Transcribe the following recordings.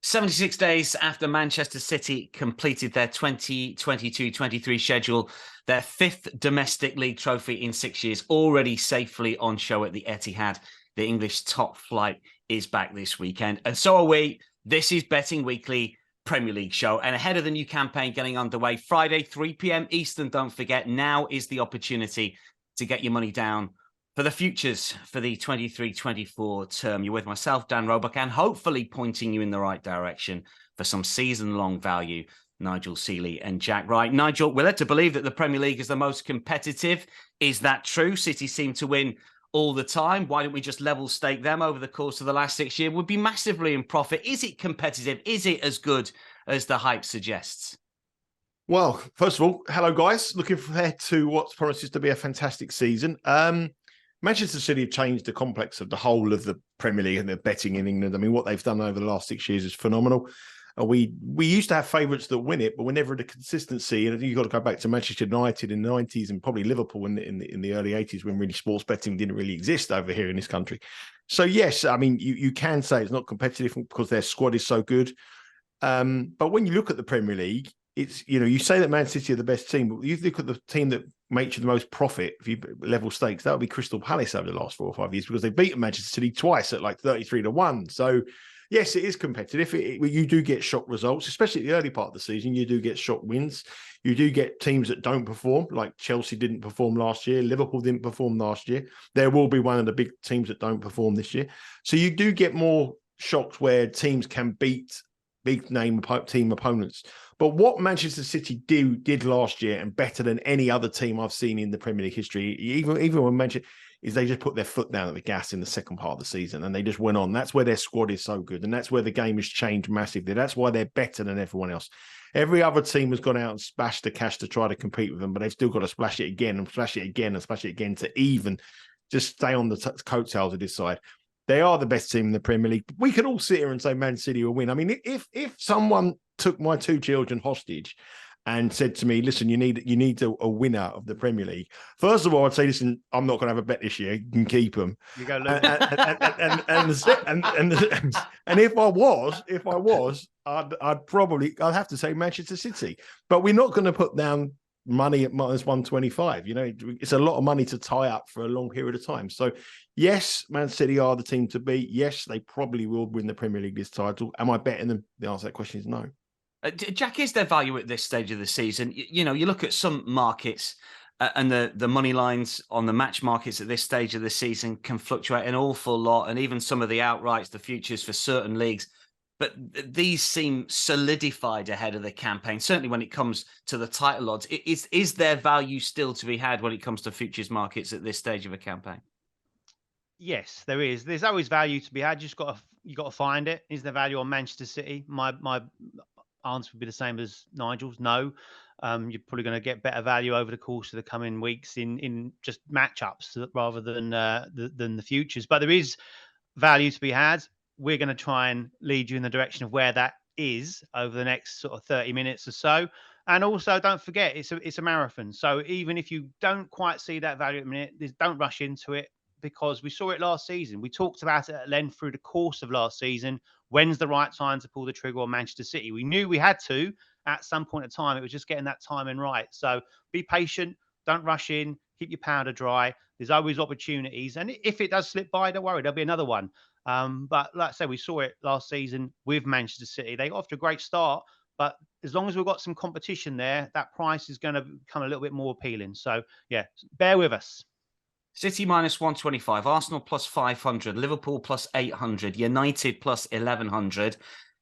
76 days after Manchester City completed their 2022-23 schedule, their fifth domestic league trophy in 6 years, already safely on show at the Etihad. The English top flight is back this weekend. And so are we. This is Betting Weekly Premier League show. And ahead of the new campaign getting underway, Friday, 3 p.m. Eastern, don't forget, now is the opportunity to get your money down for the futures for the 23-24 term. You're with myself, Dan Roebuck, and hopefully pointing you in the right direction for some season-long value, Nigel, Seeley and Jack Wright. Nigel, we're led to believe that the Premier League is the most competitive. Is that true? City seem to win all the time. Why don't we just level stake them over the course of the last 6 years? Would be massively in profit. Is it competitive? Is it as good as the hype suggests? Well, first of all, hello guys. Looking forward to what promises to be a fantastic season. Manchester City have changed the complex of the whole of the Premier League and the betting in England. I mean, what they've done over the last 6 years is phenomenal. We used to have favourites that win it, but we're never the consistency. And you've got to go back to Manchester United in the 90s and probably Liverpool in the early 80s when really sports betting didn't really exist over here in this country. So, yes, I mean, you can say it's not competitive because their squad is so good. But when you look at the Premier League, it's, you say that Man City are the best team, but you look at the team that makes you the most profit if you level stakes, that would be Crystal Palace over the last 4 or 5 years because they've beaten Manchester City twice at like 33-1. So, yes, it is competitive. You do get shock results, especially at the early part of the season. You do get shock wins. You do get teams that don't perform, like Chelsea didn't perform last year. Liverpool didn't perform last year. There will be one of the big teams that don't perform this year. So you do get more shocks where teams can beat big name team opponents. But what Manchester City did last year, and better than any other team I've seen in the Premier League history, even when Manchester, is they just put their foot down at the gas in the second part of the season and they just went on. That's where their squad is so good. And that's where the game has changed massively. That's why they're better than everyone else. Every other team has gone out and splashed the cash to try to compete with them, but they've still got to splash it again and splash it again and splash it again to even just stay on the coattails of this side. They are the best team in the Premier League. We could all sit here and say Man City will win. I mean, if someone took my 2 children hostage and said to me, listen, you need a winner of the Premier League. First of all, I'd say, listen, I'm not going to have a bet this year. You can keep them. You go, Luke. And if I was, I'd have to say Manchester City. But we're not going to put down money at minus 125. It's a lot of money to tie up for a long period of time. So, yes, Man City are the team to beat. Yes, they probably will win the Premier League this title. Am I betting them? The answer to that question is no. Jack, is there value at this stage of the season? You look at some markets and the money lines on the match markets at this stage of the season can fluctuate an awful lot, and even some of the outrights, the futures for certain leagues. But these seem solidified ahead of the campaign, certainly when it comes to the title odds. Is there value still to be had when it comes to futures markets at this stage of a campaign? Yes, there is. There's always value to be had. You got to find it. Is there value on Manchester City? My answer would be the same as Nigel's. No. You're probably going to get better value over the course of the coming weeks in just matchups rather than the futures. But there is value to be had. We're going to try and lead you in the direction of where that is over the next sort of 30 minutes or so. And also, don't forget, it's a marathon. So even if you don't quite see that value at the minute, don't rush into it, because we saw it last season. We talked about it at length through the course of last season. When's the right time to pull the trigger on Manchester City? We knew we had to at some point in time. It was just getting that timing right. So be patient. Don't rush in. Keep your powder dry. There's always opportunities. And if it does slip by, don't worry. There'll be another one. But like I said, we saw it last season with Manchester City. They got off to a great start. But as long as we've got some competition there, that price is going to become a little bit more appealing. So, yeah, bear with us. City minus 125, Arsenal plus 500, Liverpool plus 800, United plus 1100,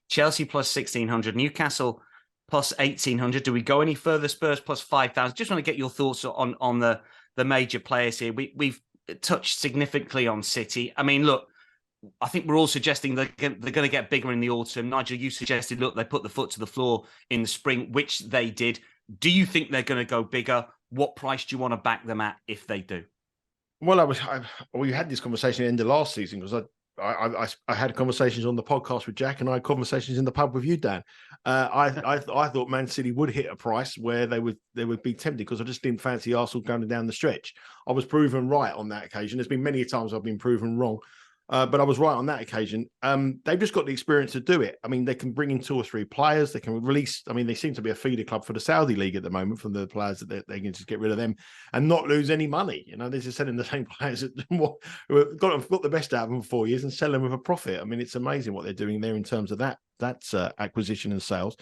Chelsea plus 1600, Newcastle plus 1800. Do we go any further? Spurs plus 5,000. Just want to get your thoughts on the major players here. We've touched significantly on City. I mean, look, I think we're all suggesting they're going to get bigger in the autumn. Nigel, you suggested, look, they put the foot to the floor in the spring, which they did. Do you think they're going to go bigger? What price do you want to back them at if they do? Well, we had this conversation at the end of last season because I had conversations on the podcast with Jack, and I had conversations in the pub with you, Dan. I thought Man City would hit a price where they would be tempted, because I just didn't fancy Arsenal going down the stretch. I was proven right on that occasion. There's been many times I've been proven wrong. But I was right on that occasion. They've just got the experience to do it. I mean, they can bring in 2 or 3 players. They can release. I mean, they seem to be a feeder club for the Saudi league at the moment from the players that they can just get rid of them and not lose any money. You know, they're just selling the same players who have got the best out of them for 4 years and sell them with a profit. I mean, it's amazing what they're doing there in terms of that's acquisition and sales.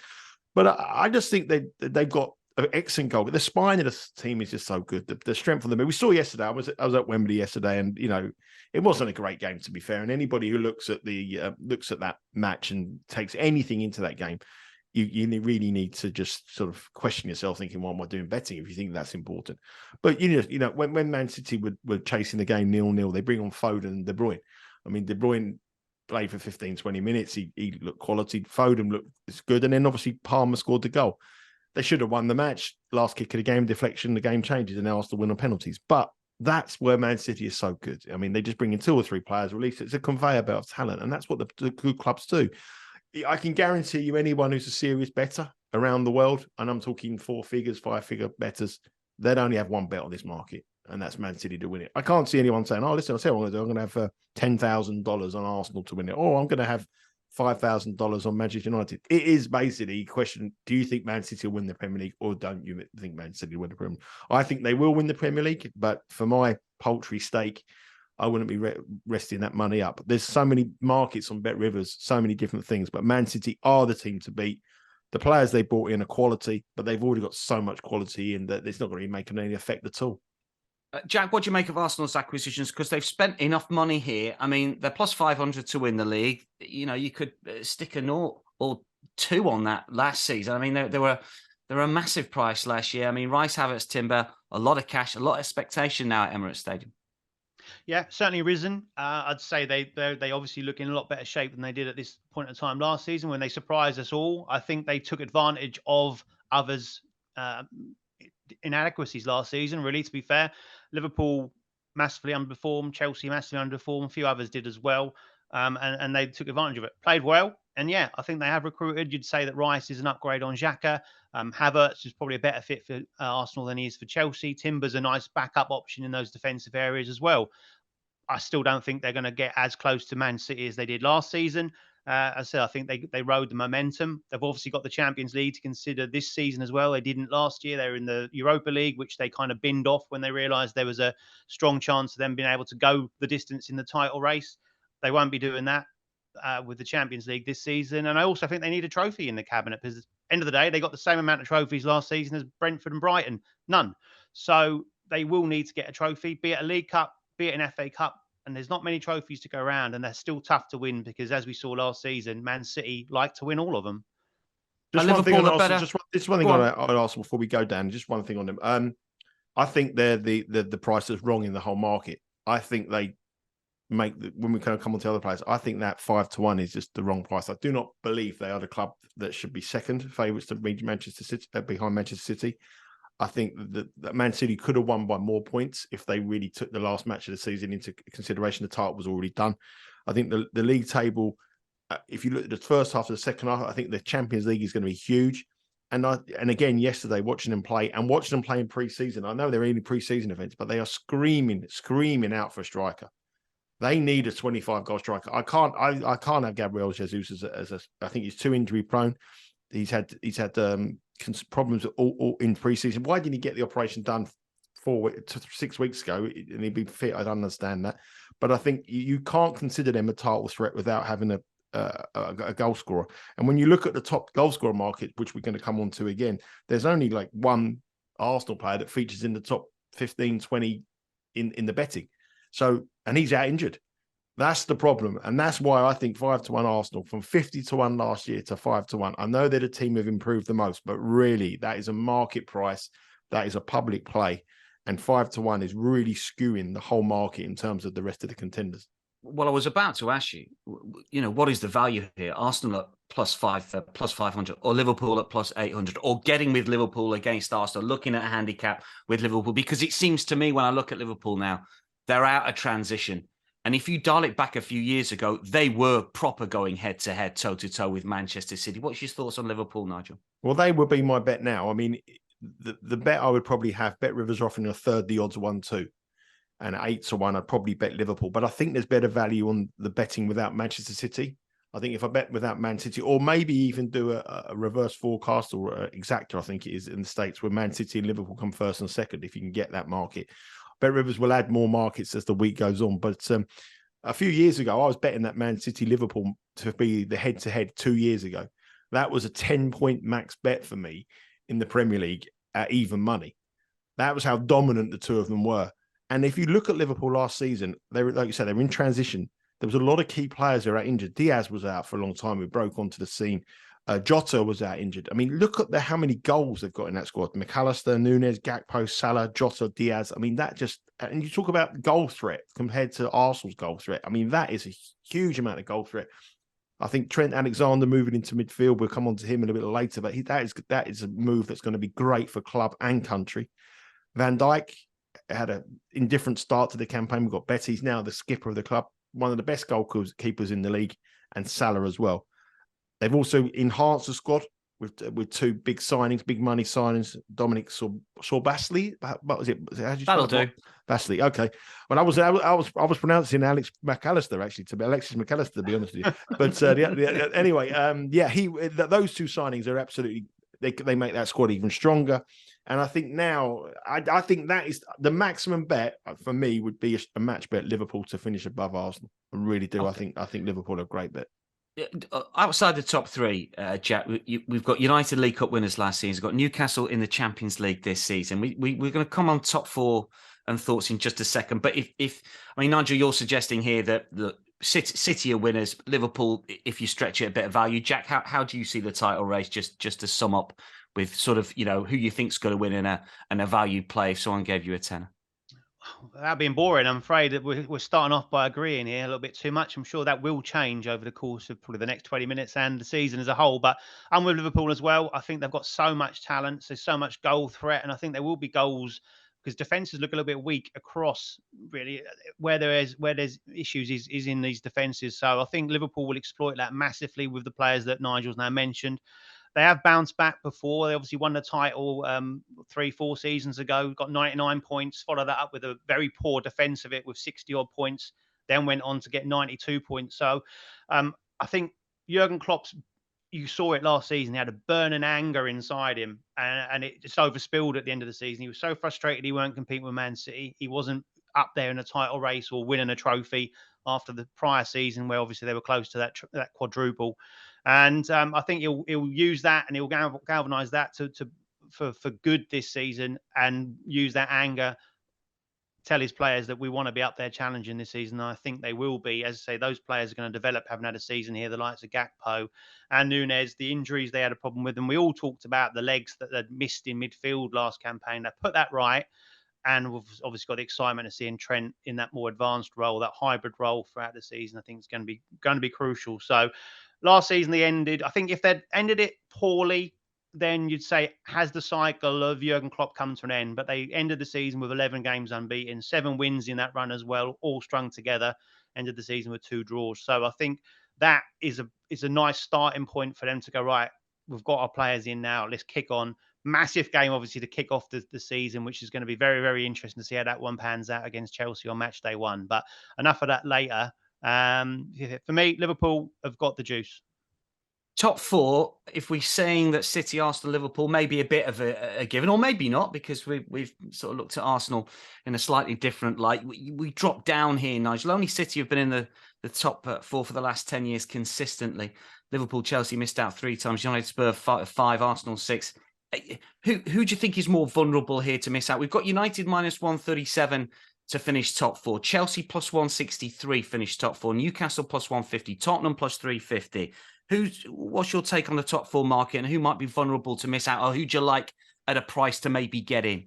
But I just think they've got an excellent goal. The spine of the team is just so good. The strength of them. We saw yesterday. I was at Wembley yesterday, and you know, it wasn't a great game, to be fair. And anybody who looks at that match and takes anything into that game, you really need to just sort of question yourself, thinking, "What am I doing betting?" If you think that's important. But you know, when Man City were chasing the game 0-0, they bring on Foden and De Bruyne. I mean, De Bruyne played for 15, 20 minutes. He looked quality. Foden looked good, and then obviously Palmer scored the goal. They should have won the match. Last kick of the game, deflection, the game changes, and now Arsenal win on penalties. But that's where Man City is so good. I mean, they just bring in 2 or 3 players, release it. It's a conveyor belt of talent, and that's what the good clubs do. I can guarantee you anyone who's a serious bettor around the world, and I'm talking 4 figures, 5-figure bettors, they'd only have one bet on this market, and that's Man City to win it. I can't see anyone saying, "Oh, listen, I'll tell you what I'm going to do. I'm going to have $10,000 on Arsenal to win it," or "I'm going to have $5,000 on Manchester United." It is basically a question: do you think Man City will win the Premier League, or don't you think Man City will win the Premier League? I think they will win the Premier League, but for my paltry stake, I wouldn't be resting that money up. There's so many markets on Bet Rivers, so many different things, but Man City are the team to beat. The players they brought in are quality, but they've already got so much quality in that it's not going to be making any effect at all. Jack, what do you make of Arsenal's acquisitions? Because they've spent enough money here. I mean, they're plus 500 to win the league. You know, you could stick a 0 or 2 on that last season. I mean, they were a massive price last year. I mean, Rice, Havertz, Timber, a lot of cash, a lot of expectation now at Emirates Stadium. Yeah, certainly risen. I'd say they obviously look in a lot better shape than they did at this point in time last season when they surprised us all. I think they took advantage of others' inadequacies last season, really, to be fair. Liverpool massively underperformed, Chelsea massively underperformed, a few others did as well. And they took advantage of it. Played well. And yeah, I think they have recruited. You'd say that Rice is an upgrade on Xhaka. Havertz is probably a better fit for Arsenal than he is for Chelsea. Timber's a nice backup option in those defensive areas as well. I still don't think they're going to get as close to Man City as they did last season. As I said, I think they rode the momentum. They've obviously got the Champions League to consider this season as well. They didn't last year. They were in the Europa League, which they kind of binned off when they realised there was a strong chance of them being able to go the distance in the title race. They won't be doing that with the Champions League this season. And I also think they need a trophy in the cabinet because at the end of the day, they got the same amount of trophies last season as Brentford and Brighton. None. So they will need to get a trophy, be it a League Cup, be it an FA Cup. And there's not many trophies to go around, and they're still tough to win because, as we saw last season, Man City like to win all of them. Just one thing on Arsenal. Just one thing on Arsenal before we go down. Just one thing on them. I think they're the price that's wrong in the whole market. I think they make when we kind of come on to other players. I think that 5-1 is just the wrong price. I do not believe they are the club that should be second favourites to beat Manchester City behind Manchester City. I think that Man City could have won by more points if they really took the last match of the season into consideration. The title was already done. I think the league table, if you look at the first half to the second half, I think the Champions League is going to be huge. And again, yesterday, watching them play in pre-season, I know they're in pre-season events, but they are screaming out for a striker. They need a 25-goal striker. I can't have Gabriel Jesus as a. I think he's too injury prone. He's had problems all in pre-season. Why didn't he get the operation done 6 weeks ago and he'd be fit? I don't understand that. But I think you can't consider them a title threat without having a goal scorer. And when you look at the top goal scorer market, which we're going to come on to again, there's only like one Arsenal player that features in the top 15, 20 in the betting. So, and he's out injured. That's the problem. And that's why I think 5-1 Arsenal from 50-1 last year to 5-1. I know they're the team who've improved the most, but really that is a market price. That is a public play. And 5-1 is really skewing the whole market in terms of the rest of the contenders. Well, I was about to ask you, what is the value here? Arsenal at plus 500, or Liverpool at plus 800, or getting with Liverpool against Arsenal, looking at a handicap with Liverpool, because it seems to me when I look at Liverpool now, they're out of transition. And if you dial it back a few years ago, they were proper going head-to-head, toe-to-toe with Manchester City. What's your thoughts on Liverpool, Nigel? Well, they would be my bet now. I mean, the bet I would probably have, Bet Rivers are offering a third the odds 1-2. And at 8-1, I'd probably bet Liverpool. But I think there's better value on the betting without Manchester City. I think if I bet without Man City, or maybe even do a reverse forecast or exactor, I think it is in the States, where Man City and Liverpool come first and second, if you can get that market. Bet Rivers will add more markets as the week goes on. But a few years ago, I was betting that Man City Liverpool to be the head-to-head 2 years ago. That was a 10-point max bet for me in the Premier League at even money. That was how dominant the two of them were. And if you look at Liverpool last season, they were, like you said, they were in transition. There was a lot of key players who were out injured. Diaz was out for a long time. We broke onto the scene. Jota was out injured. I mean, look at how many goals they've got in that squad. McAllister, Nunez, Gakpo, Salah, Jota, Diaz. I mean, that just... And you talk about goal threat compared to Arsenal's goal threat. I mean, that is a huge amount of goal threat. I think Trent Alexander moving into midfield, we'll come on to him in a bit later, but that is a move that's going to be great for club and country. Van Dijk had an indifferent start to the campaign. We've got Betty. He's now the skipper of the club, one of the best goalkeepers in the league, and Salah as well. They've also enhanced the squad with two big signings, big money signings. Dominic Sorbasley, what was it? How do you That'll do. Basley, okay. Well, I was pronouncing Alex McAllister actually, to be Alexis McAllister, to be honest with you. But anyway, those two signings are absolutely they make that squad even stronger. And I think now, I think that is the maximum bet for me would be a match bet Liverpool to finish above Arsenal. I really do. Okay. I think Liverpool are a great bet. Outside the top three, Jack, we've got United League Cup winners last season. We've got Newcastle in the Champions League this season. We're going to come on top four and thoughts in just a second. But if Nigel, you're suggesting here that the City are winners, Liverpool, if you stretch it a bit of value. Jack, how do you see the title race? Just to sum up with sort of, who you think's going to win in a value play if someone gave you a tenner. That being boring, I'm afraid that we're starting off by agreeing here a little bit too much. I'm sure that will change over the course of probably the next 20 minutes and the season as a whole. But I'm with Liverpool as well. I think they've got so much talent, so much goal threat, and I think there will be goals because defenses look a little bit weak across really where there's issues is in these defenses. So I think Liverpool will exploit that massively with the players that Nigel's now mentioned. They have bounced back before. They obviously won the title 3-4 seasons ago, got 99 points, followed that up with a very poor defense of it with 60-odd points, then went on to get 92 points. So I think Jurgen Klopp's, you saw it last season, he had a burning anger inside him and it just overspilled at the end of the season. He was so frustrated he weren't competing with Man City. He wasn't up there in a title race or winning a trophy after the prior season where obviously they were close to that quadruple. And I think he'll use that and he'll galvanise that for good this season and use that anger, tell his players that we want to be up there challenging this season. And I think they will be. As I say, those players are going to develop, having had a season here, the likes of Gakpo and Nunez, the injuries they had a problem with. And we all talked about the legs that they'd missed in midfield last campaign. They put that right. And we've obviously got the excitement of seeing Trent in that more advanced role, that hybrid role throughout the season. I think it's going to be crucial. So last season they ended, I think if they'd ended it poorly, then you'd say, has the cycle of Jurgen Klopp come to an end? But they ended the season with 11 games unbeaten, 7 wins in that run as well, all strung together, ended the season with 2 draws. So I think that is a nice starting point for them to go, right, we've got our players in now, let's kick on. Massive game, obviously, to kick off the season, which is going to be very, very interesting to see how that one pans out against Chelsea on match day 1. But enough of that later. For me, Liverpool have got the juice. Top 4, if we're saying that City, Arsenal, Liverpool may be a bit of a given, or maybe not, because we've sort of looked at Arsenal in a slightly different light. We dropped down here, Nigel. Only City have been in the top 4 for the last 10 years consistently. Liverpool, Chelsea missed out 3 times. United, Spurs 5, Arsenal 6. Who do you think is more vulnerable here to miss out? We've got United minus 137 to finish top 4. Chelsea plus 163 finish top 4. Newcastle plus 150. Tottenham plus 350. What's your take on the top 4 market and who might be vulnerable to miss out, or who'd you like at a price to maybe get in?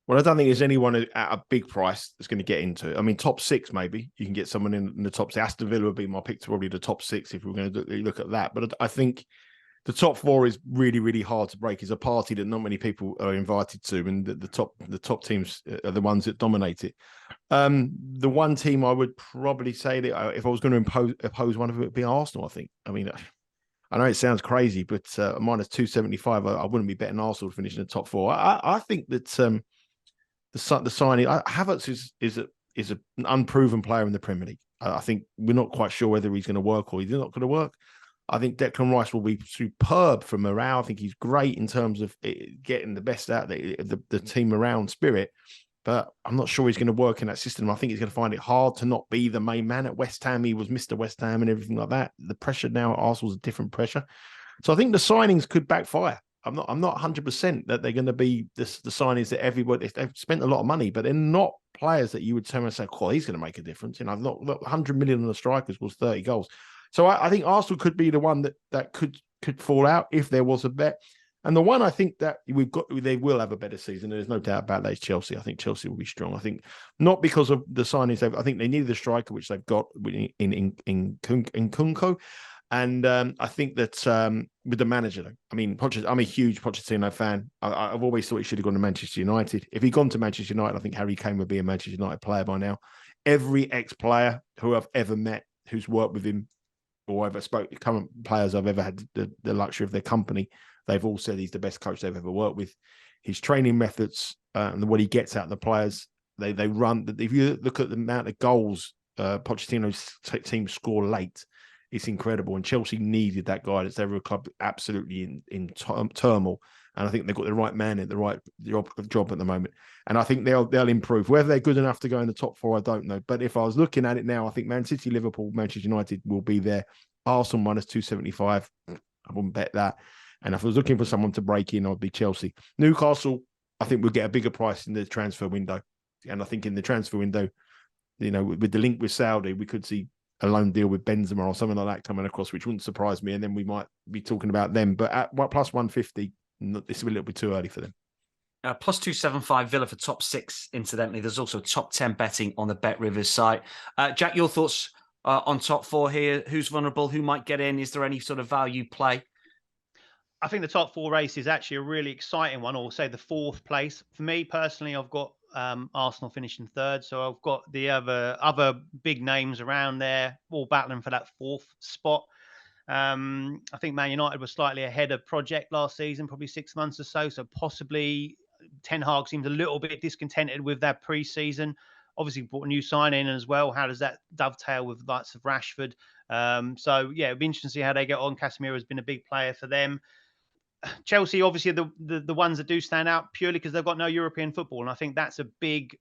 Well, I don't think there's anyone at a big price that's going to get into. I mean, top 6 maybe you can get someone in the top 6. Aston Villa would be my pick to probably the top 6 if we're going to look at that. But I think the top 4 is really, really hard to break. It's a party that not many people are invited to, and the top teams are the ones that dominate it. The one team I would probably say that if I was going to oppose one of them, it would be Arsenal. I think. I mean, I know it sounds crazy, but minus 275, I wouldn't be betting Arsenal to finish in the top 4. I think that the signing Havertz is is an unproven player in the Premier League. I think we're not quite sure whether he's going to work or he's not going to work. I think Declan Rice will be superb for morale. I think he's great in terms of getting the best out of the team around spirit. But I'm not sure he's going to work in that system. I think he's going to find it hard to not be the main man at West Ham. He was Mr. West Ham and everything like that. The pressure now at Arsenal's a different pressure. So I think the signings could backfire. I'm not 100% that they're going to be the signings that everybody, they've spent a lot of money, but they're not players that you would turn and say, "Oh, he's going to make a difference." You know, not 100 million on the strikers was 30 goals. So I think Arsenal could be the one that could fall out if there was a bet. And the one I think that they will have a better season. There's no doubt about that. Is Chelsea. I think Chelsea will be strong. I think not because of the signings. I think they needed a striker, which they've got in Kunko. And I think that with the manager, though, I mean, I'm a huge Pochettino fan. I've always thought he should have gone to Manchester United. If he'd gone to Manchester United, I think Harry Kane would be a Manchester United player by now. Every ex-player who I've ever met who's worked with him, or current players I've ever had the luxury of their company, they've all said he's the best coach they've ever worked with. His training methods and what he gets out of the players, they run. If you look at the amount of goals Pochettino's team score late, it's incredible. And Chelsea needed that guidance. They were a club absolutely in turmoil. And I think they've got the right man in the right job at the moment. And I think they'll improve. Whether they're good enough to go in the top four, I don't know. But if I was looking at it now, I think Man City, Liverpool, Manchester United will be there. Arsenal minus 275. I wouldn't bet that. And if I was looking for someone to break in, I'd be Chelsea. Newcastle, I think we'll get a bigger price in the transfer window. And I think in the transfer window, you know, with the link with Saudi, we could see a loan deal with Benzema or something like that coming across, which wouldn't surprise me. And then we might be talking about them. But at plus 150, this is a little bit too early for them. Plus 275 Villa for top 6, incidentally. There's also top 10 betting on the Bet Rivers site. Jack, your thoughts on top 4 here? Who's vulnerable? Who might get in? Is there any sort of value play? I think the top 4 race is actually a really exciting one, or say the 4th place. For me personally, I've got Arsenal finishing 3rd. So I've got the other big names around there, all battling for that 4th spot. I think Man United were slightly ahead of project last season, probably 6 months or so. So possibly Ten Hag seems a little bit discontented with their pre-season. Obviously brought a new sign in as well. How does that dovetail with the likes of Rashford? So yeah, it'd be interesting to see how they get on. Casemiro has been a big player for them. Chelsea, obviously the ones that do stand out purely because they've got no European football. And I think that's a big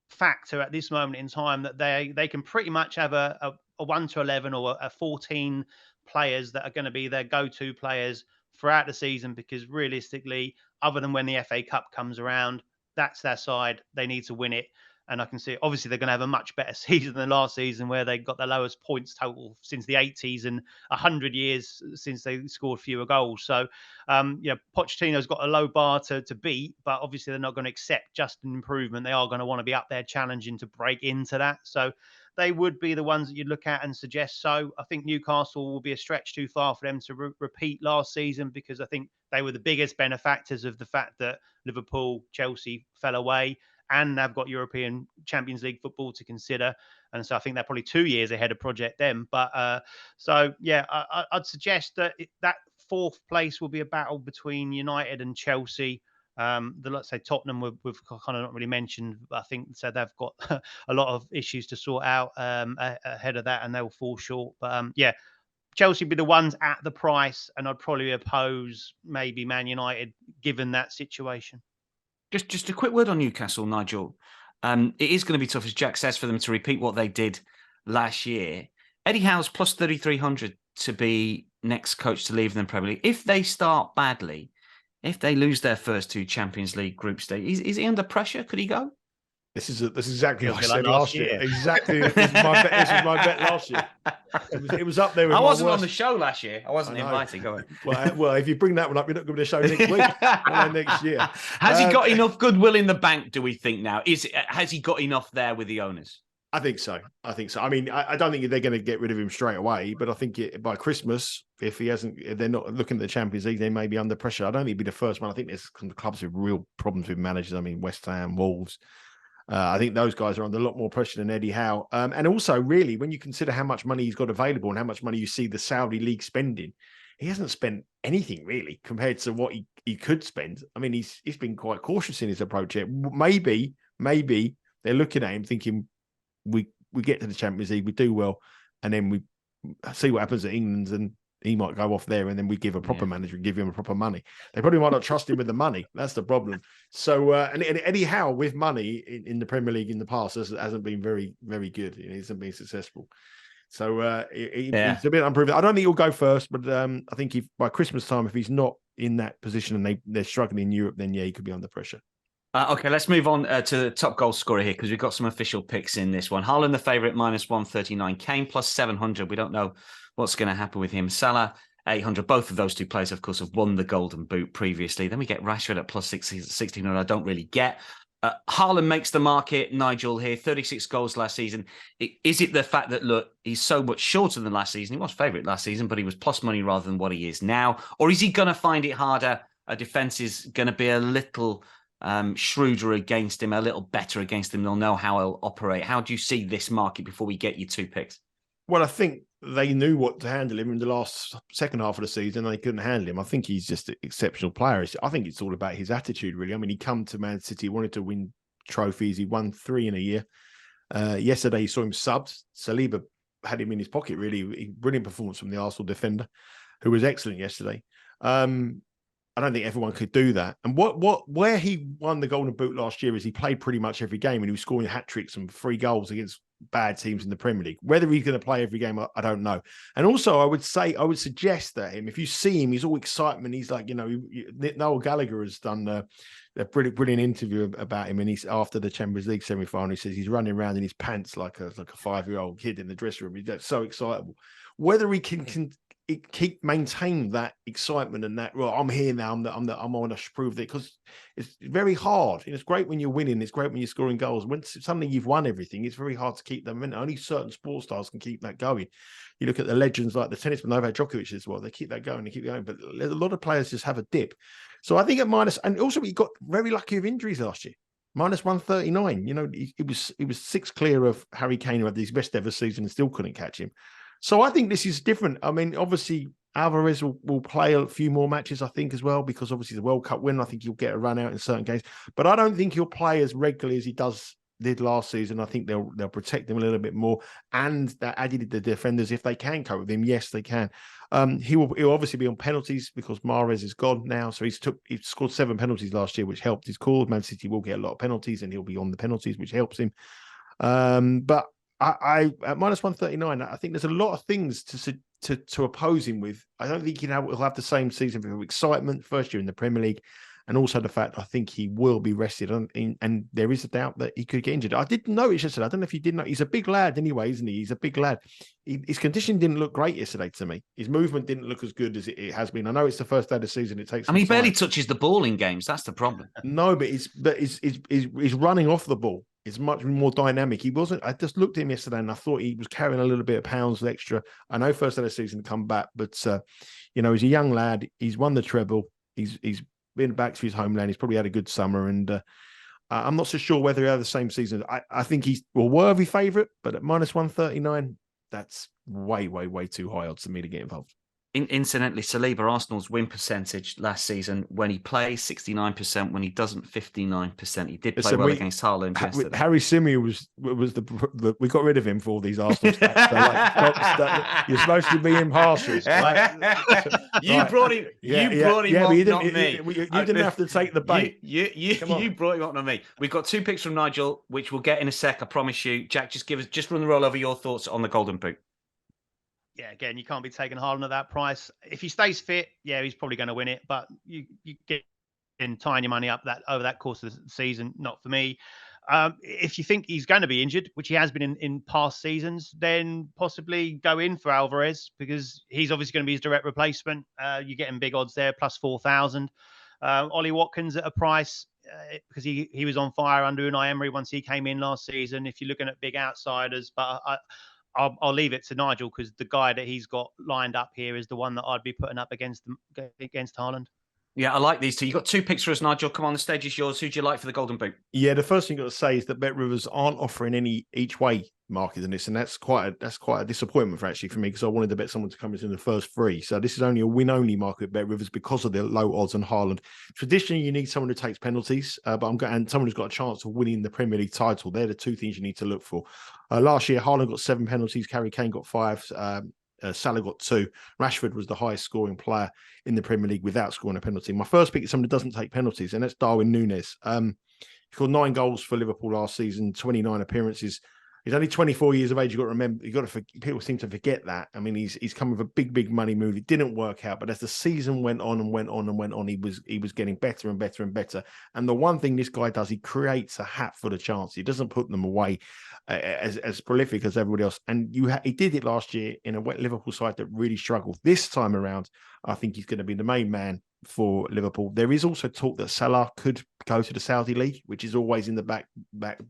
factor at this moment in time, that they can pretty much have a 1 to 11 or a 14 players that are going to be their go-to players throughout the season, because realistically, other than when the FA Cup comes around, that's their side. They need to win it. And I can see, obviously, they're going to have a much better season than last season, where they got the lowest points total since the 80s and 100 years since they scored fewer goals. So, Pochettino's got a low bar to beat, but obviously they're not going to accept just an improvement. They are going to want to be up there challenging to break into that. So they would be the ones that you'd look at and suggest. So I think Newcastle will be a stretch too far for them to repeat last season, because I think they were the biggest benefactors of the fact that Liverpool, Chelsea fell away, and they've got European Champions League football to consider. And so I think they're probably 2 years ahead of Project them. But I'd suggest that that 4th place will be a battle between United and Chelsea. Let's say Tottenham we've kind of not really mentioned, but I think so they've got a lot of issues to sort out ahead of that, and they'll fall short. But Chelsea be the ones at the price, and I'd probably oppose maybe Man United given that situation. Just a quick word on Newcastle, Nigel. It is going to be tough, as Jack says, for them to repeat what they did last year. Eddie Howe's plus 3,300 to be next coach to leave them Premier League. If they start badly, if they lose their first 2 Champions League group stage, is he under pressure? Could he go? This is exactly what I said last year. Exactly. This was my bet last year. It was up there with I wasn't on the show last year. I wasn't invited. Go on. Well, if you bring that one up, you're not going to show next week or next year. Has he got enough goodwill in the bank, do we think now? Has he got enough there with the owners? I think so. I mean, I don't think they're going to get rid of him straight away, but I think by Christmas, if they're not looking at the Champions League, they may be under pressure. I don't think he'd be the first one. I think there's clubs with real problems with managers. I mean, West Ham, Wolves. I think those guys are under a lot more pressure than Eddie Howe. And also, really, when you consider how much money he's got available and how much money you see the Saudi League spending, he hasn't spent anything really compared to what he could spend. I mean, he's been quite cautious in his approach here. Maybe they're looking at him thinking, we get to the Champions League, we do well, and then we see what happens at England, and he might go off there, and then we give a proper manager and give him a proper money. They probably might not trust him with the money. That's the problem. So, and Eddie Howe with money in the Premier League in the past hasn't been very, very good. He hasn't been successful. So he's a bit unproven. I don't think he'll go first, but I think if by Christmas time, if he's not in that position and they're struggling in Europe, then he could be under pressure. Okay, let's move on to the top goal scorer here, because we've got some official picks in this one. Haaland, the favourite, -139. Kane +700. We don't know what's going to happen with him. Salah, 800. Both of those two players, of course, have won the Golden Boot previously. Then we get Rashford at +1600. I don't really get. Haaland makes the market, Nigel, here. 36 goals last season. Is it the fact that, look, he's so much shorter than last season? He was favourite last season, but he was plus money rather than what he is now. Or is he going to find it harder? A defence is going to be a little shrewder against him, a little better against him. They'll know how he'll operate. How do you see this market before we get your two picks? Well, I think they knew what to handle him in the second half of the season. They couldn't handle him. I think he's just an exceptional player. I think it's all about his attitude, really. I mean, he come to Man City, wanted to win trophies. He won 3 in a year. Yesterday, you saw him subbed. Saliba had him in his pocket, really. Brilliant performance from the Arsenal defender, who was excellent yesterday. I don't think everyone could do that. And where he won the Golden Boot last year is he played pretty much every game, and he was scoring hat-tricks and 3 goals against bad teams in the Premier League. Whether he's going to play every game, I don't know. And also, I would suggest that if you see him, he's all excitement. He's like, Noel Gallagher has done a brilliant interview about him, and he's after the Champions League semi-final. He says he's running around in his pants like a 5-year-old kid in the dressing room. He's so excitable. Whether he can keep maintain that excitement and that, well, I'm here now, I'm on to prove that, because it's very hard. It's great when you're winning, it's great when you're scoring goals. When suddenly you've won everything, it's very hard to keep them in. Only certain sports stars can keep that going. You look at the legends like the tennisman Novak Djokovic as well, they keep that going, but a lot of players just have a dip. So I think at minus, and also he got very lucky with injuries last year. -139. He was 6 clear of Harry Kane, who had his best ever season and still couldn't catch him. So I think this is different. I mean, obviously, Alvarez will play a few more matches, I think, as well, because obviously the World Cup winner, I think he'll get a run out in certain games. But I don't think he'll play as regularly as he did last season. I think they'll protect him a little bit more. And that added the defenders, if they can cope with him, yes, they can. He'll obviously be on penalties because Mahrez is gone now. So he scored 7 penalties last year, which helped his cause. Man City will get a lot of penalties, and he'll be on the penalties, which helps him. But I at -139, I think there's a lot of things to oppose him with. I don't think he'll have the same season of excitement, first year in the Premier League, and also the fact I think he will be rested, and there is a doubt that he could get injured. I didn't notice yesterday. I don't know if you did know. He's a big lad anyway, isn't he? He's a big lad. His condition didn't look great yesterday to me. His movement didn't look as good as it has been. I know it's the first day of the season. It takes. He barely touches the ball in games. That's the problem. No, but he's running off the ball. It's much more dynamic. He wasn't. I just looked at him yesterday, and I thought he was carrying a little bit of pounds extra. I know first day of the season to come back, but he's a young lad. He's won the treble. He's been back to his homeland. He's probably had a good summer, and I'm not so sure whether he had the same season. I think he's a worthy favourite, but at -139, that's way too high odds for me to get involved. Incidentally, Saliba, Arsenal's win percentage last season, when he plays, 69%. When he doesn't, 59%. He did play well against Haaland yesterday. Harry Simeon was we got rid of him for all these Arsenal stats. So you're supposed to be impartial. Right? You brought him. You brought him up, not me. You didn't have to take the bait. You brought him up, not me. We've got 2 picks from Nigel, which we'll get in a sec. I promise you. Jack, just run the roll over your thoughts on the Golden Boot. Yeah, again, you can't be taking Haaland at that price. If he stays fit, yeah, he's probably going to win it. But you get in tying your money up over that course of the season, not for me. If you think he's going to be injured, which he has been in past seasons, then possibly go in for Alvarez, because he's obviously going to be his direct replacement. You're getting big odds there, plus 4,000. Ollie Watkins at a price, because he was on fire under Unai Emery once he came in last season. If you're looking at big outsiders, but I'll leave it to Nigel, because the guy that he's got lined up here is the one that I'd be putting up against Haaland. Yeah, I like these two. You've got two picks for us, Nigel. Come on, the stage is yours. Who do you like for the Golden Boot? Yeah, the first thing I've got to say is that Bet Rivers aren't offering any each way market in this, and that's quite a disappointment for me because I wanted to bet someone to come into the first three. So this is only a win only market at Bet Rivers because of the low odds on Haaland. Traditionally, you need someone who takes penalties, but and someone who's got a chance of winning the Premier League title. They're the two things you need to look for. Last year, Haaland got 7 penalties, Harry Kane got 5. Salah got 2. Rashford was the highest scoring player in the Premier League without scoring a penalty. My first pick is someone who doesn't take penalties, and that's Darwin Núñez. He scored 9 goals for Liverpool last season, 29 appearances. He's only 24 years of age. You've got to remember, people seem to forget that. I mean, he's come with a big money move. It didn't work out, but as the season went on, he was getting better and better and better. And the one thing this guy does, he creates a hatful of chances. He doesn't put them away as prolific as everybody else. And he did it last year in a Liverpool side that really struggled. This time around, I think he's going to be the main man for Liverpool. There is also talk that Salah could go to the Saudi League, which is always in the back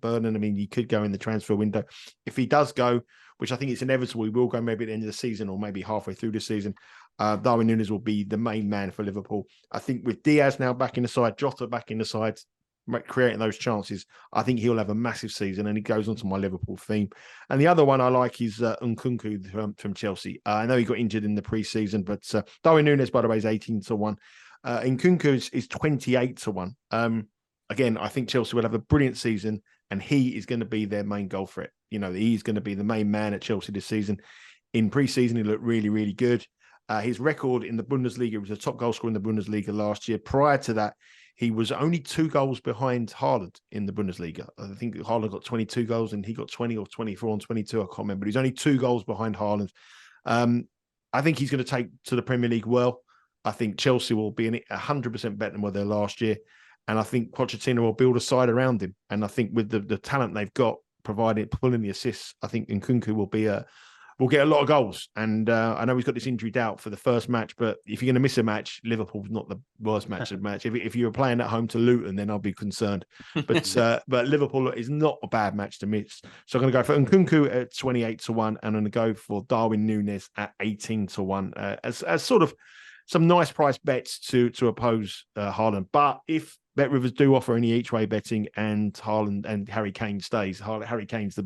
burner. I mean, he could go in the transfer window. If he does go, which I think it's inevitable, he will go maybe at the end of the season or maybe halfway through the season. Darwin Núñez will be the main man for Liverpool. I think with Diaz now back in the side, Jota back in the side, creating those chances, I think he'll have a massive season, and he goes on to my Liverpool theme. And the other one I like is Nkunku from Chelsea. I know he got injured in the pre-season, but Darwin Núñez, by the way, is 18-1. Nkunku is 28-1. Again, I think Chelsea will have a brilliant season, and he is going to be their main goal for it. You know, he's going to be the main man at Chelsea this season. In pre-season, he looked really good. His record in the Bundesliga, he was a top goal scorer in the Bundesliga last year. Prior to that, he was only 2 goals behind Haaland in the Bundesliga. I think Haaland got 22 goals and he got 20 or 24 and 22. I can't remember. But he's only 2 goals behind Haaland. I think he's going to take to the Premier League well. I think Chelsea will be 100% better than what they were last year. And I think Pochettino will build a side around him. And I think with the talent they've got, pulling the assists, I think Nkunku will get a lot of goals. And I know he's got this injury doubt for the first match, but if you're going to miss a match, Liverpool's not the worst match. If you were playing at home to Luton, then I'll be concerned. But Liverpool is not a bad match to miss. So I'm going to go for Nkunku at 28-1, and I'm going to go for Darwin Núñez at 18-1 as sort of some nice price bets to oppose Haaland. But if Bet Rivers do offer any each way betting and Haaland and Harry Kane stays, Harry Kane's the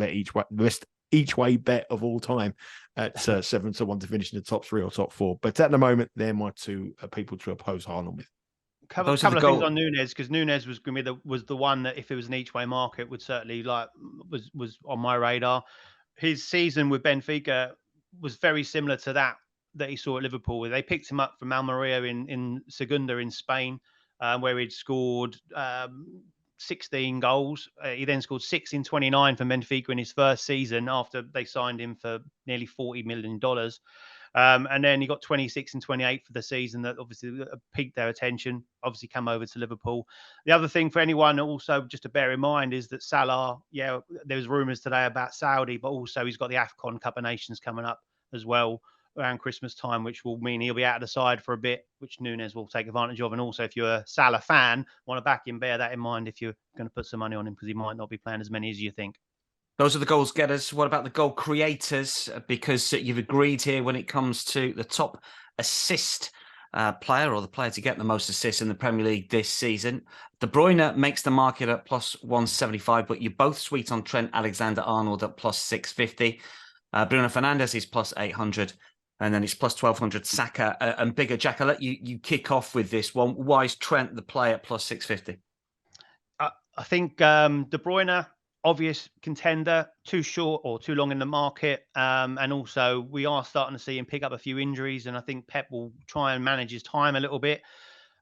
best each way bet of all time at 7-1 to finish in the top 3 or top 4. But at the moment, they're my 2 people to oppose Haaland with. Couple of things on Núñez, because Núñez was going to be the one that, if it was an each way market, would certainly was on my radar. His season with Benfica was very similar to that he saw at Liverpool, where they picked him up from Almeria in Segunda in Spain, where he'd scored 16 goals. He then scored 6 in 29 for Benfica in his first season after they signed him for nearly $40 million. And then he got 26 and 28 for the season. That obviously piqued their attention, obviously come over to Liverpool. The other thing for anyone also just to bear in mind is that Salah, there was rumours today about Saudi, but also he's got the AFCON Cup of Nations coming up as well around Christmas time, which will mean he'll be out of the side for a bit, which Núñez will take advantage of. And also, if you're a Salah fan, want to back him, bear that in mind if you're going to put some money on him, because he might not be playing as many as you think. Those are the goals getters. What about the goal creators? Because you've agreed here when it comes to the top assist player, or the player to get the most assists in the Premier League this season. De Bruyne makes the market at plus 175, but you're both sweet on Trent Alexander-Arnold at plus 650. Bruno Fernandes is plus 800. And then it's plus 1,200 Saka and bigger. Jack, I'll let you kick off with this one. Why is Trent the play at plus 650? I think De Bruyne, obvious contender, too short or too long in the market. And also, we are starting to see him pick up a few injuries. And I think Pep will try and manage his time a little bit.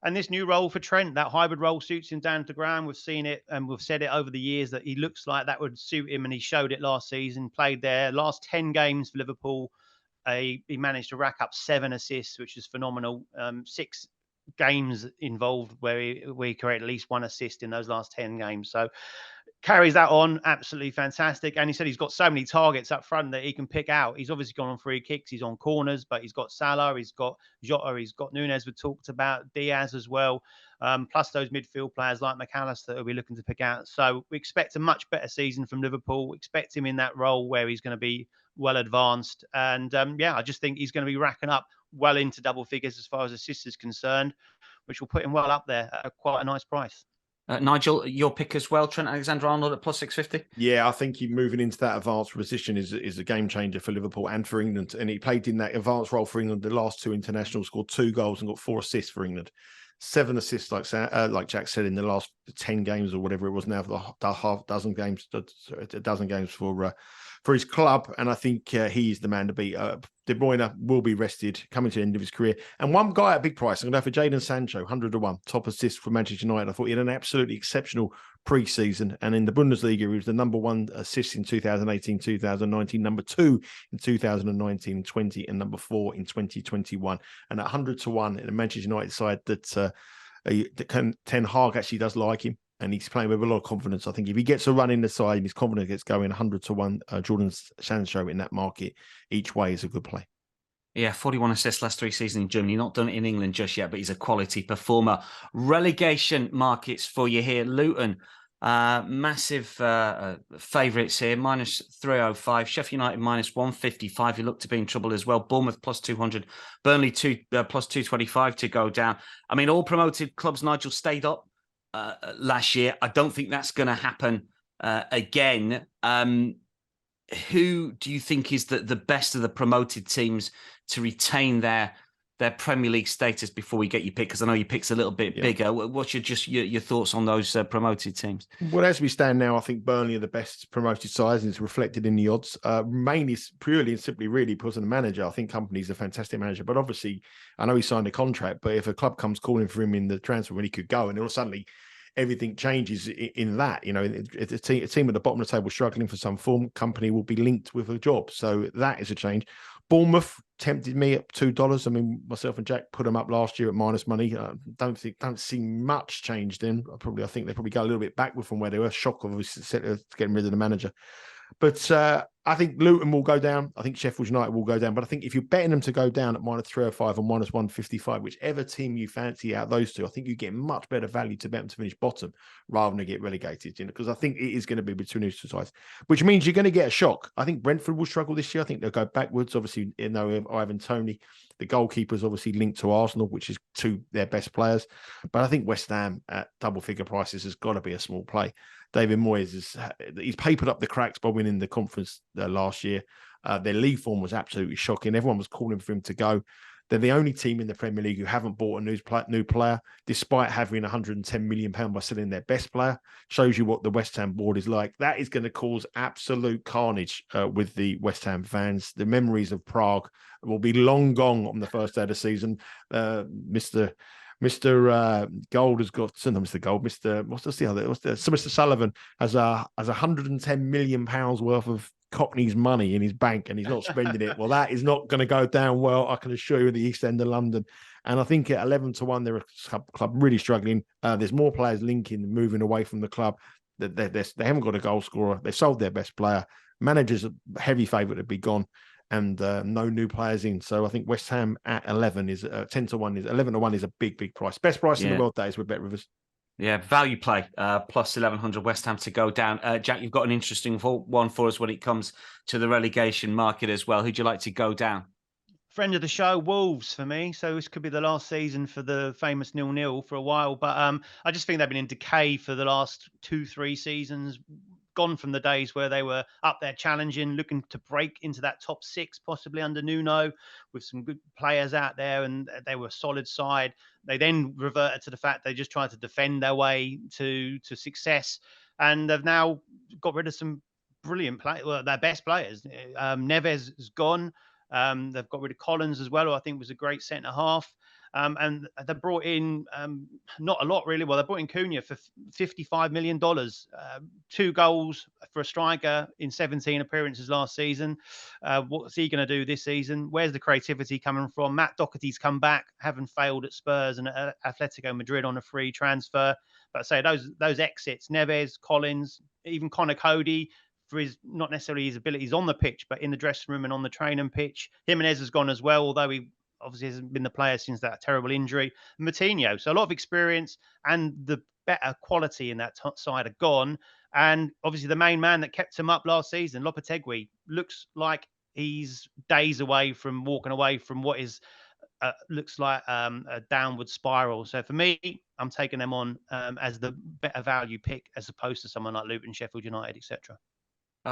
And this new role for Trent, that hybrid role, suits him down to the ground. We've seen it and we've said it over the years that he looks like that would suit him. And he showed it last season, played there. Last 10 games for Liverpool, he managed to rack up 7 assists, which is phenomenal. 6 games involved where he created at least 1 assist in those last 10 games. So carries that on, absolutely fantastic. And he said he's got so many targets up front that he can pick out. He's obviously gone on free kicks, he's on corners, but he's got Salah, he's got Jota, he's got Núñez, we talked about, Diaz as well. Plus those midfield players like McAllister that we'll be looking to pick out. So we expect a much better season from Liverpool. We expect him in that role where he's going to be well advanced. And I just think he's going to be racking up well into double figures as far as assists is concerned. which will put him well up there at quite a nice price. Nigel, your pick as well, Trent Alexander-Arnold at plus 650? Yeah, I think he moving into that advanced position is a game changer for Liverpool and for England. And he played in that advanced role for England the last 2 internationals, scored 2 goals and got 4 assists for England. 7 assists, like Jack said, in the last 10 games or whatever it was now for a dozen games for his club. And I think he's the man to beat. De Bruyne will be rested, coming to the end of his career. And one guy at big price, I'm going to go for Jadon Sancho, 100 to 1, top assist for Manchester United. I thought he had an absolutely exceptional pre-season. And in the Bundesliga, he was the number 1 assist in 2018, 2019, number 2 in 2019 and 20, and number 4 in 2021. And at 100 to 1 in a Manchester United side that Ten Hag actually does like him. And he's playing with a lot of confidence. I think if he gets a run in the side and his confidence gets going, 100 to 1, Jadon Sancho in that market each way is a good play. Yeah, 41 assists last 3 seasons in Germany. Not done it in England just yet, but he's a quality performer. Relegation markets for you here. Luton, massive favourites here, minus 305. Sheffield United, minus 155. You look to be in trouble as well. Bournemouth, plus 200. Burnley, plus 225 to go down. I mean, all promoted clubs, Nigel, stayed up last year. I don't think that's going to happen again. Who do you think is the best of the promoted teams to retain their Premier League status before we get your pick? Because I know your pick's a little bit bigger. What's your thoughts on those promoted teams? Well, as we stand now, I think Burnley are the best promoted sides, and it's reflected in the odds. Mainly, purely and simply, really because of the manager. I think Kompany's a fantastic manager, but obviously, I know he signed a contract. But if a club comes calling for him in the transfer when he could go, and then suddenly everything changes in that, if a team at the bottom of the table struggling for some form, Kompany will be linked with a job. So that is a change. Bournemouth tempted me at $2. I mean, myself and Jack put them up last year at minus money. Don't see much change then. I think they probably go a little bit backward from where they were. Shock, obviously, getting rid of the manager. But I think Luton will go down. I think Sheffield United will go down. But I think if you're betting them to go down at minus 305 or minus 155, whichever team you fancy out of those two, I think you get much better value to bet them to finish bottom rather than get relegated. Because I think it is going to be between those two sides, which means you're going to get a shock. I think Brentford will struggle this year. I think they'll go backwards. Obviously, Ivan Toney, the goalkeeper, is obviously linked to Arsenal, which is 2 their best players. But I think West Ham at double figure prices has got to be a small play. David Moyes he's papered up the cracks by winning the conference last year. Their league form was absolutely shocking. Everyone was calling for him to go. They're the only team in the Premier League who haven't bought a new player, despite having £110 million by selling their best player. Shows you what the West Ham board is like. That is going to cause absolute carnage with the West Ham fans. The memories of Prague will be long gone on the first day of the season. Mr. Gold has got, no, Mr. Gold, Mr. Sullivan has £110 million worth of Cockney's money in his bank and he's not spending it. Well, that is not going to go down well, I can assure you, in the East End of London. And I think at 11 to 1, they're a club really struggling. There's more players linking, moving away from the club. They haven't got a goal scorer. They've sold their best player. Manager's a heavy favourite to be gone. And no new players in. So I think West Ham at 11 is 10 to 1 is 11 to 1 is a big price. Best price in the world days with Bet Rivers. Yeah, value play, plus 1100 West Ham to go down. Jack, you've got an interesting one for us when it comes to the relegation market as well. Who'd you like to go down? Friend of the show, Wolves for me. So this could be the last season for the famous 0-0 for a while. But I just think they've been in decay for the last 2-3 seasons. Gone from the days where they were up there challenging, looking to break into that top 6, possibly under Nuno, with some good players out there, and they were a solid side. They then reverted to the fact they just tried to defend their way to success, and they've now got rid of some brilliant players, their best players. Neves is gone. They've got rid of Collins as well, who I think was a great centre half. And they brought in not a lot, really. Well, they brought in Cunha for $55 million, 2 goals for a striker in 17 appearances last season. What's he going to do this season? Where's the creativity coming from? Matt Doherty's come back, having failed at Spurs and at Atletico Madrid on a free transfer. But I say those exits, Neves, Collins, even Connor Cody, for his, not necessarily his abilities on the pitch, but in the dressing room and on the training pitch. Jimenez has gone as well, although he obviously hasn't been the player since that terrible injury. Moutinho, so a lot of experience and the better quality in that side are gone. And obviously the main man that kept him up last season, Lopetegui, looks like he's days away from walking away from what is looks like a downward spiral. So for me, I'm taking them on as the better value pick as opposed to someone like Luton, Sheffield United, etc.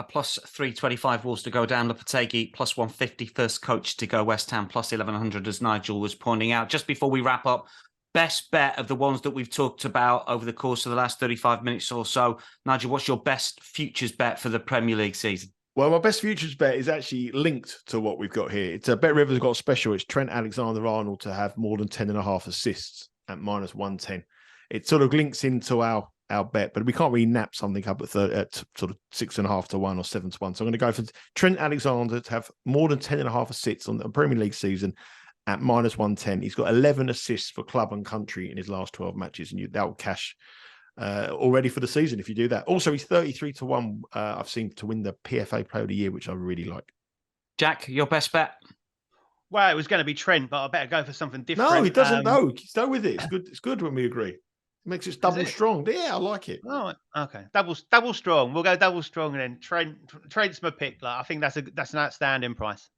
Plus 325 Wolves to go down, Lopetegui, plus 150 First Coach to go West Ham, plus 1100 as Nigel was pointing out. Just before we wrap up, best bet of the ones that we've talked about over the course of the last 35 minutes or so. Nigel, what's your best futures bet for the Premier League season? Well, my best futures bet is actually linked to what we've got here. It's Bet Rivers got a special. It's Trent Alexander-Arnold to have more than 10.5 assists at minus 110. It sort of links into our bet, but we can't really nap something up at sort of 6.5 to 1 or 7 to 1. So I'm going to go for Trent Alexander to have more than 10.5 assists on the Premier League season at minus 110. He's got 11 assists for club and country in his last 12 matches, and that will cash already for the season if you do that. Also, he's 33 to 1. I've seen to win the PFA Player of the Year, which I really like. Jack, your best bet? Well, it was going to be Trent, but I better go for something different. No, he doesn't. No, stay with it. It's good. It's good when we agree. It makes it double strong. Yeah, I like it. Oh, okay. Double strong. We'll go double strong, and then Trent's my pick. Like, I think that's an outstanding price.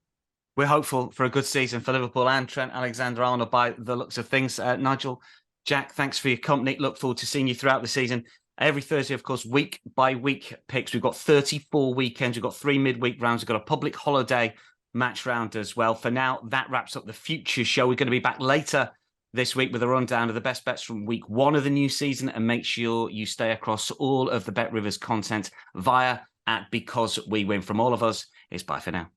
We're hopeful for a good season for Liverpool and Trent Alexander-Arnold by the looks of things. Nigel, Jack, thanks for your company. Look forward to seeing you throughout the season. Every Thursday, of course, week by week picks. We've got 34 weekends. We've got 3 midweek rounds. We've got a public holiday match round as well. For now, that wraps up the Futures show. We're going to be back later this week with a rundown of the best bets from week 1 of the new season. And make sure you stay across all of the Bet Rivers content via @BecauseWeWin. From all of us, it's bye for now.